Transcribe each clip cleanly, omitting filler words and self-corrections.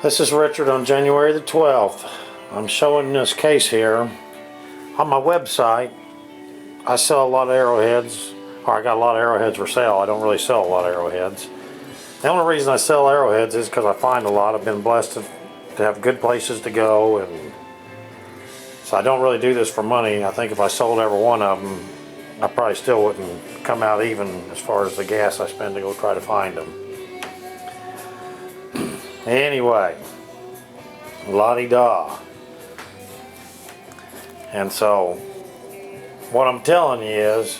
This is Richard on January the 12th. I'm showing this case here. On my website, I sell a lot of arrowheads, or I got a lot of arrowheads for sale. I don't really sell a lot of arrowheads. The only reason I sell arrowheads is because I find a lot. I've been blessed to have good places to go, and so I don't really do this for money. I think if I sold every one of them, I probably still wouldn't come out even as far as the gas I spend to go try to find them. Anyway, la-di-da. And so, what I'm telling you is,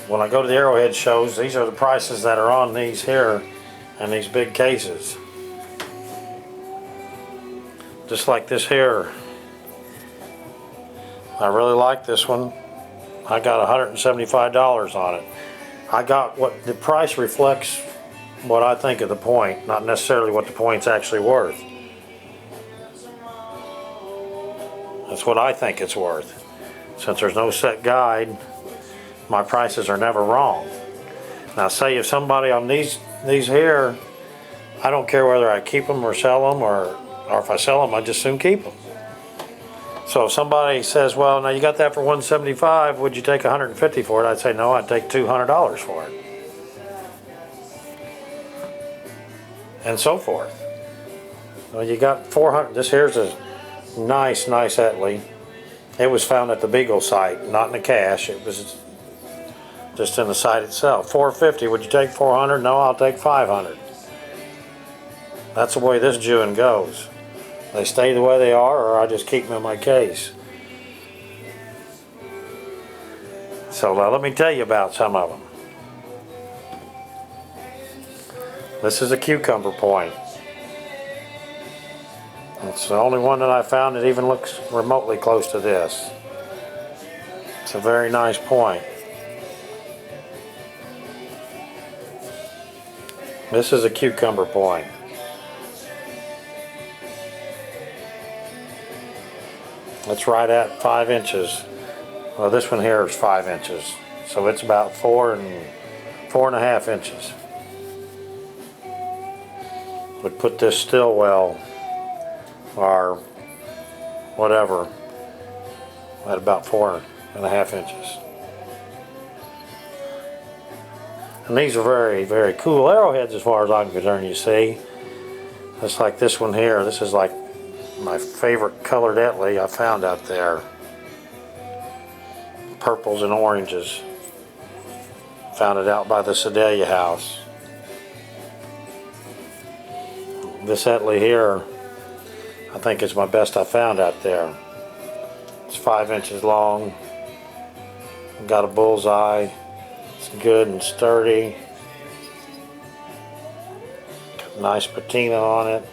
when I go to the arrowhead shows, these are the prices that are on these here and these big cases. Just like this here. I really like this one. I got $175 on it. I got what the price reflects what I think of the point, not necessarily what the point's actually worth. That's what I think it's worth. Since there's no set guide, my prices are never wrong. Now say if somebody on these here, I don't care whether I keep them or sell them, or if I sell them, I just soon keep them. So if somebody says, well, now you got that for $175, would you take $150 for it? I'd say no, I'd take $200 for it. And so forth. Well, you got 400. This here's a nice Etley. It was found at the Beagle site, not in the cache. It was just in the site itself. $450. Would you take $400? No, I'll take $500. That's the way this Jewin goes. They stay the way they are, or I just keep them in my case. So now let me tell you about some of them. This is a cucumber point. It's the only one that I found that even looks remotely close to this. It's a very nice point. This is a cucumber point. It's right at 5 inches. Well, this one here is 5 inches. So it's about 4.5 inches. Would put this Stillwell or whatever at about 4.5 inches. And these are very, very cool arrowheads as far as I'm concerned, you see. Just like this one here. This is like my favorite colored Etley I found out there. Purples and oranges. Found it out by the Sedalia house. This Etley here, I think is my best I found out there. It's 5 inches long. Got a bullseye. It's good and sturdy. Got nice patina on it.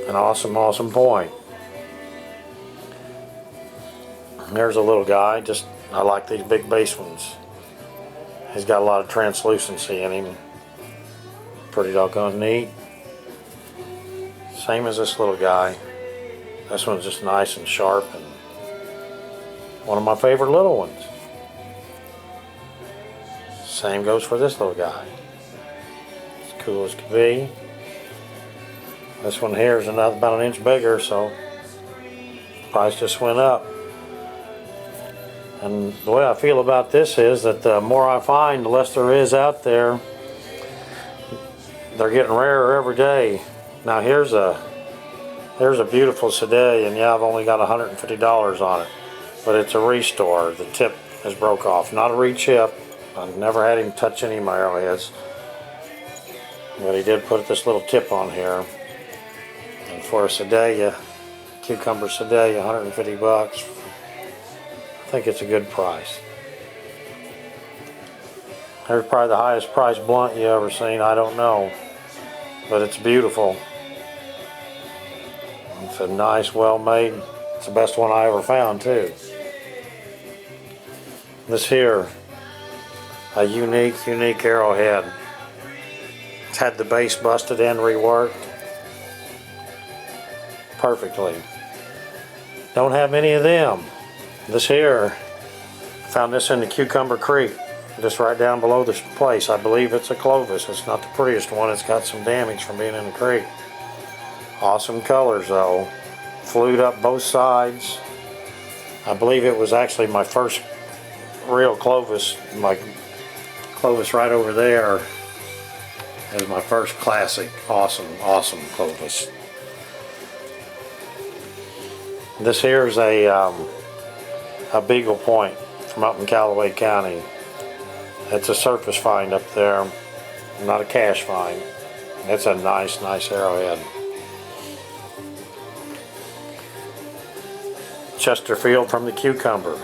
An awesome point. There's a little guy. I like these big base ones. He's got a lot of translucency in him. Pretty doggone neat. Same as this little guy. This one's just nice and sharp and one of my favorite little ones. Same goes for this little guy. As cool as can be. This one here is about an inch bigger, so price just went up. And the way I feel about this is that the more I find, the less there is out there. They're getting rarer every day. Now here's a beautiful Sedalia, and yeah, I've only got $150 on it, but it's a restore. The tip is broke off, not a rechip. I've never had him touch any of my arrowheads, but he did put this little tip on here. And for a Sedalia, cucumber Sedalia, $150. I think it's a good price. There's probably the highest priced blunt you ever seen. I don't know. But it's beautiful. It's a nice, well-made. It's the best one I ever found, too. This here, a unique arrowhead. It's had the base busted and reworked perfectly. Don't have many of them. This here, found this in the Cucumber Creek. just right down below this place. I believe it's a Clovis. It's not the prettiest one. It's got some damage from being in the creek. Awesome colors though. Flued up both sides. I believe it was actually my first real Clovis. My Clovis right over there is my first classic. Awesome Clovis. This here is a Beagle Point from up in Callaway County. It's a surface find up there, not a cash find. It's a nice arrowhead. Chesterfield from the Cucumber.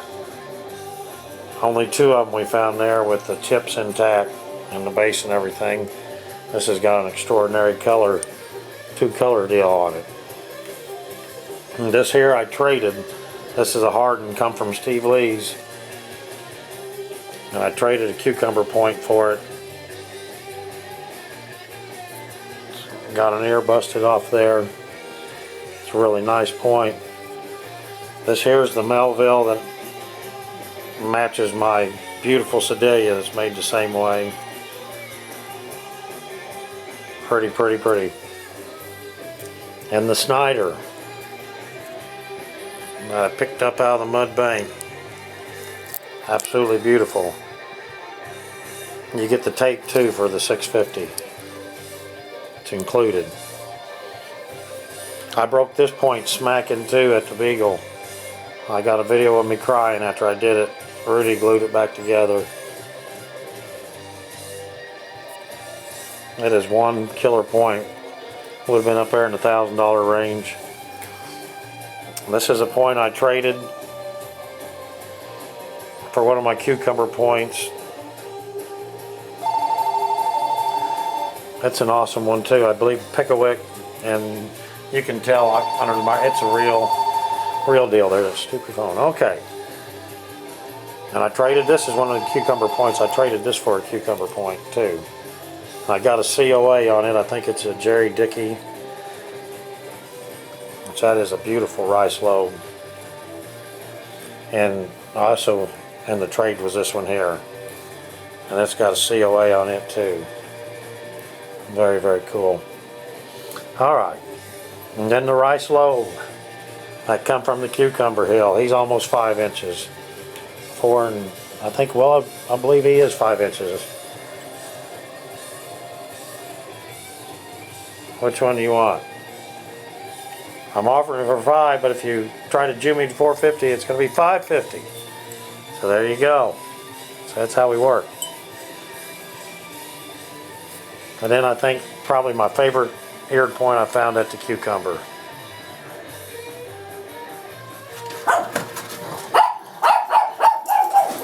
Only 2 of them we found there with the tips intact and the base and everything. This has got an extraordinary color, 2-color deal on it. And this here I traded. This is a hardened, come from Steve Lee's. And I traded a Cucumber Point for it. Got an ear busted off there. It's a really nice point. This here is the Melville that matches my beautiful Sedalia that's made the same way. Pretty. And the Snyder that I picked up out of the mud bank. Absolutely beautiful. You get the tape too for the 650. It's included. I broke this point smack in two at the Beagle. I got a video of me crying after I did it. Rudy glued it back together. It is one killer point. Would have been up there in the $1,000 range. This is a point I traded for one of my Cucumber points. That's an awesome one too. I believe Pickwick, and you can tell under the it's a real deal. There's a stupid phone. Okay. And I traded this as one of the Cucumber points. I traded this for a Cucumber point too. I got a COA on it. I think it's a Jerry Dickey. Which that is a beautiful rice lobe. And also in the trade was this one here. And it's got a COA on it too. Very cool. Alright. And then the rice lobe. That come from the Cucumber Hill. He's almost 5 inches. 4 and I think, well, I believe he is 5 inches. Which one do you want? I'm offering it for 5, but if you try to Jimmy to 450, it's going to be 550. So there you go. So that's how we work. And then I think probably my favorite eared point I found at the Cucumber.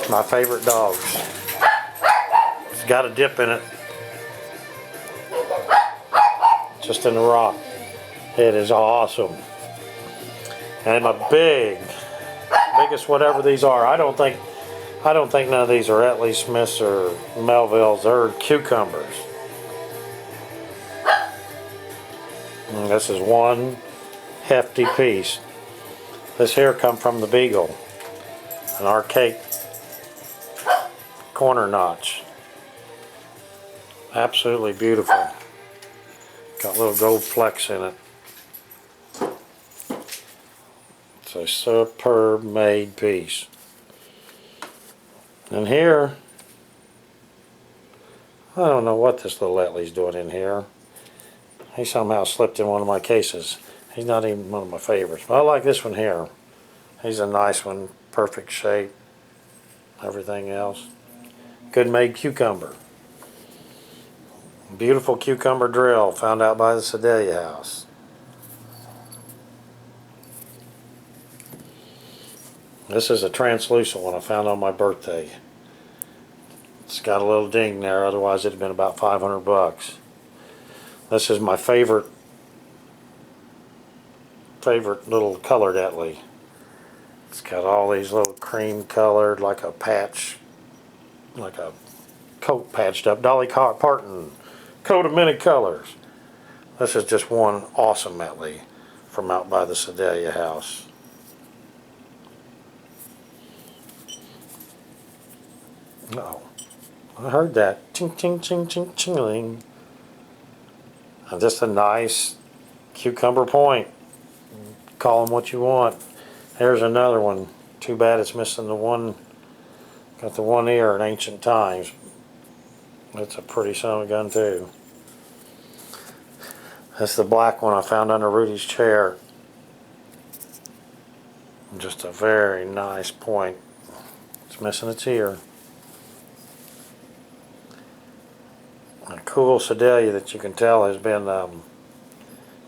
My favorite dogs. It's got a dip in it. Just in the rock. It is awesome. And my biggest whatever these are. I don't think none of these are Etley Smiths or Melvilles. They're Cucumbers. And this is one hefty piece. This here come from the Beagle. An archaic corner notch. Absolutely beautiful. Got little gold flecks in it. It's a superb made piece. And here, I don't know what this little Etley's doing in here. He somehow slipped in one of my cases. He's not even one of my favorites. But I like this one here. He's a nice one. Perfect shape. Everything else. Good made Cucumber. Beautiful Cucumber drill found out by the Sedalia house. This is a translucent one I found on my birthday. It's got a little ding there, otherwise it'd have been about 500 bucks. This is my favorite little colored Etley. It's got all these little cream colored, like a patch, like a coat patched up. Dolly Parton coat of many colors. This is just one awesome Etley from out by the Sedalia house. Uh-oh. I heard that. Ching, ching, ching, ching, chingling. And just a nice cucumber point. Call them what you want. Here's another one. Too bad it's missing the one, got the one ear in Ancient Times. That's a pretty son of a gun too. That's the black one I found under Rudy's chair. Just a very nice point. It's missing its ear. A cool sedalia that you can tell has been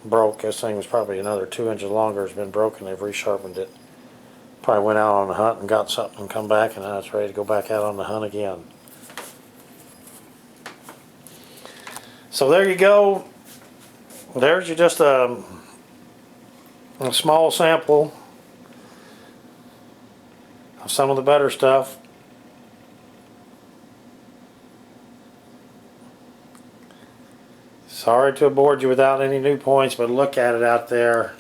broke. This thing was probably another 2 inches longer. It's been broken. They've resharpened it. Probably went out on a hunt and got something and come back, and now it's ready to go back out on the hunt again. So there you go. There's just a small sample of some of the better stuff. Sorry to have bored you without any new points, but look at it out there.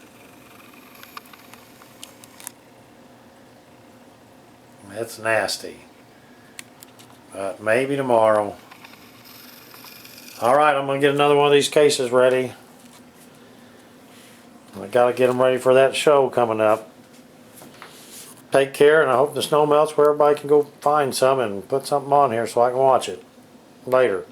It's nasty. But maybe tomorrow. Alright, I'm going to get another one of these cases ready. I got to get them ready for that show coming up. Take care, and I hope the snow melts where everybody can go find some and put something on here so I can watch it later.